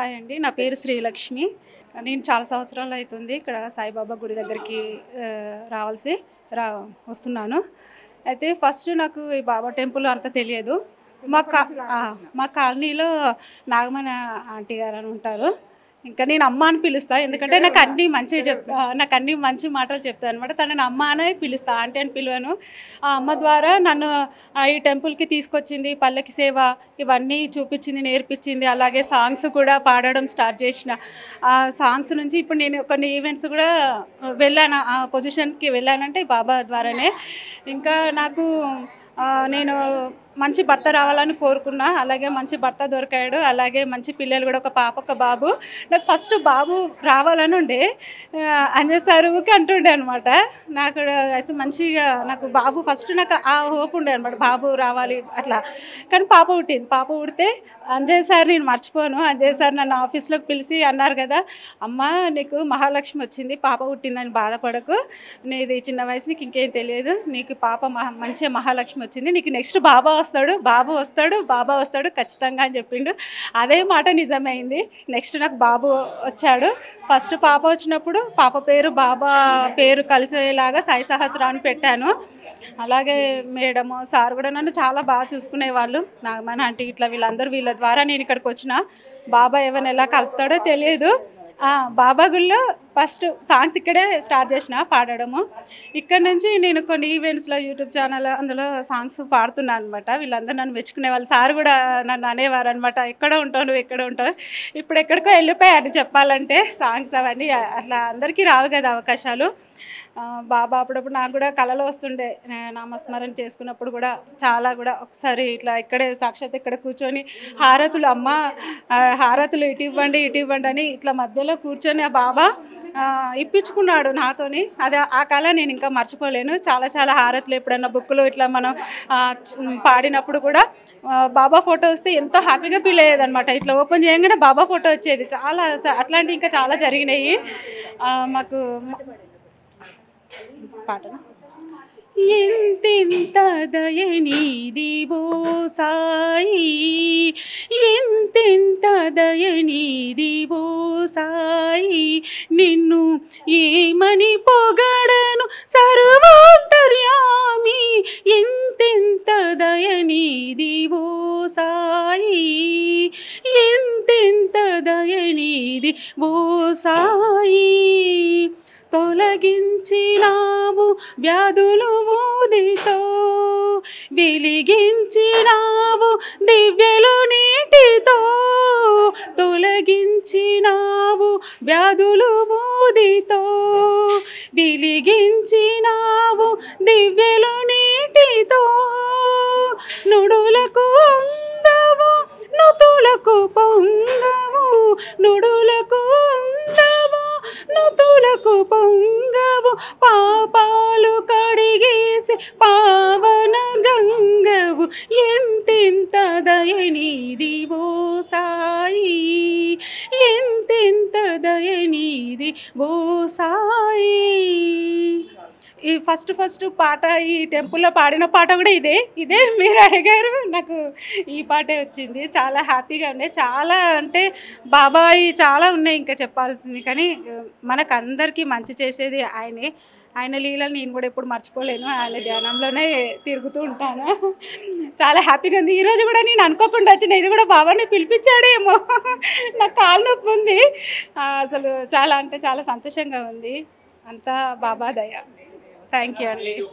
Hi అండి. నా పేరు శ్రీలక్ష్మి. నేను చాలా సంవత్సరాలు అవుతుంది ఇక్కడ సాయిబాబా గుడి దగ్గరికి రావాల్సి రా వస్తున్నాను. అయితే ఫస్ట్ నాకు ఈ బాబా టెంపుల్ అంత తెలియదు. మా కా మా కాలనీలో నాగమణి ఆంటీ గారు అని ఉంటారు. ఇంకా నేను అమ్మ అని పిలుస్తా. ఎందుకంటే నాకు అన్ని మంచి మాటలు చెప్తాను అనమాట. తనని అమ్మ అనే పిలుస్తా, ఆంటీ అని పిలవను. ఆ అమ్మ ద్వారా నన్ను ఈ టెంపుల్కి తీసుకొచ్చింది, పల్లకి సేవ ఇవన్నీ చూపించింది, నేర్పించింది. అలాగే సాంగ్స్ కూడా పాడడం స్టార్ట్ చేసిన. ఆ సాంగ్స్ నుంచి ఇప్పుడు నేను కొన్ని ఈవెంట్స్ కూడా వెళ్ళాను. ఆ పొజిషన్కి వెళ్ళానంటే బాబా ద్వారానే. ఇంకా నాకు నేను మంచి భర్త రావాలని కోరుకున్నా. అలాగే మంచి భర్త దొరికాడు. అలాగే మంచి పిల్లలు కూడా, ఒక పాప ఒక బాబు. నాకు ఫస్ట్ బాబు రావాలని ఉండే. అంజయ్ సార్ ఊరికే అంటుండే అనమాట. నాకు అయితే మంచిగా నాకు బాబు ఫస్ట్ నాకు ఆ హోప్ ఉండే అనమాట, బాబు రావాలి అట్లా. కానీ పాప పుట్టింది. పాప పుడితే అంజయ్ సార్ నేను మర్చిపోను. అంజయ్ సార్ నన్ను ఆఫీస్లోకి పిలిచి అన్నారు కదా, అమ్మ నీకు మహాలక్ష్మి వచ్చింది, పాప పుట్టిందని బాధపడకు, నీది చిన్న వయసు, నీకు ఇంకేం తెలియదు, నీకు పాప మంచి మహాలక్ష్మి వచ్చింది, నీకు నెక్స్ట్ బాబా వస్తాడు ఖచ్చితంగా అని చెప్పిండు. అదే మాట నిజమైంది. నెక్స్ట్ నాకు బాబు వచ్చాడు. ఫస్ట్ పాప వచ్చినప్పుడు పాప పేరు బాబా పేరు కలిసేలాగా సాయి సహస్ర అని పెట్టాను. అలాగే మేడము సార్ కూడా నన్ను చాలా బాగా చూసుకునేవాళ్ళు. నాగమణి ఆంటీ ఇట్లా వీళ్ళ ద్వారా నేను ఇక్కడికి వచ్చిన. బాబా ఎవరిని ఎలా కలుపుతాడో తెలియదు. బాబా గుళ్ళో ఫస్ట్ సాంగ్స్ ఇక్కడే స్టార్ట్ చేసిన పాడడము. ఇక్కడ నుంచి నేను కొన్ని ఈవెంట్స్లో యూట్యూబ్ ఛానల్ అందులో సాంగ్స్ పాడుతున్నాను అనమాట. వీళ్ళందరూ నన్ను మెచ్చుకునేవాళ్ళు. సార్ కూడా నన్ను అనేవారు అనమాట, ఎక్కడ ఉంటావు, ఇప్పుడు ఎక్కడికో వెళ్ళిపోయాను చెప్పాలంటే. సాంగ్స్ అవన్నీ అట్లా అందరికీ రావు కదా అవకాశాలు. బాబా అప్పుడప్పుడు నాకు కూడా కళలో వస్తుండే. నామస్మరణ చేసుకున్నప్పుడు కూడా చాలా కూడా ఒకసారి ఇట్లా ఇక్కడే సాక్షాత్ ఇక్కడ కూర్చొని హారతులు, అమ్మ హారతులు ఇటు ఇవ్వండి అని ఇట్లా మధ్యలో కూర్చొని ఆ బాబా ఇప్పించుకున్నాడు నాతోని. అది ఆ కళ నేను ఇంకా మర్చిపోలేను. చాలా హారతులు ఎప్పుడన్నా బుక్లో ఇట్లా మనం పాడినప్పుడు కూడా బాబా ఫోటో వస్తే ఎంతో హ్యాపీగా ఫీల్ అయ్యేది అనమాట. ఇట్లా ఓపెన్ చేయగానే బాబా ఫోటో వచ్చేది. చాలా అట్లాంటివి ఇంకా చాలా జరిగినాయి మాకు. పాటనా? ఎంతెంత దయనీదివో సాయి, ఎంతెంత దయనీదివో సాయి, నిన్ను ఏమని పొగడను సర్వాంతర్యామి, ఎంతెంత దయనీదివో సాయి, ఎంతెంత దయనీదివో సాయి, తొలగించినావు వ్యాధులు ఊదితో, వెలిగించినావు దివ్యలు నీటితో, తొలగించినావు వ్యాధులు ఊదితో, వెలిగించినావు దివ్యలు నీటితో, నుడులకు అందవు నుతులకు పొంగవు, నుడులకు అందవు నుతులకు పొంగవు, పాపాలు కడిగేసి పావన గంగవు, ఎంతెంత దయనీదివో సాయి, ఎంతెంత దయనీదివో సాయి. ఈ ఫస్ట్ పాట ఈ టెంపుల్లో పాడిన పాట కూడా ఇదే మీరు అడిగారు. నాకు ఈ పాటే వచ్చింది. చాలా హ్యాపీగా ఉండే. చాలా అంటే బాబాయ్ చాలా ఉన్నాయి ఇంకా చెప్పాల్సింది. కానీ మనకందరికీ మంచి చేసేది ఆయనే. ఆయన లీలలు నేను కూడా ఎప్పుడు మర్చిపోలేను. ఆయన ధ్యానంలోనే తిరుగుతూ ఉంటాను. చాలా హ్యాపీగా ఉంది. ఈరోజు కూడా నేను అనుకోకుండా వచ్చిన, ఇది కూడా బాబాని పిలిపించాడేమో. నాకు కాలు నొప్పి ఉంది. అసలు చాలా అంటే చాలా సంతోషంగా ఉంది. అంతా బాబా దయ. థ్యాంక్ యూ అండి.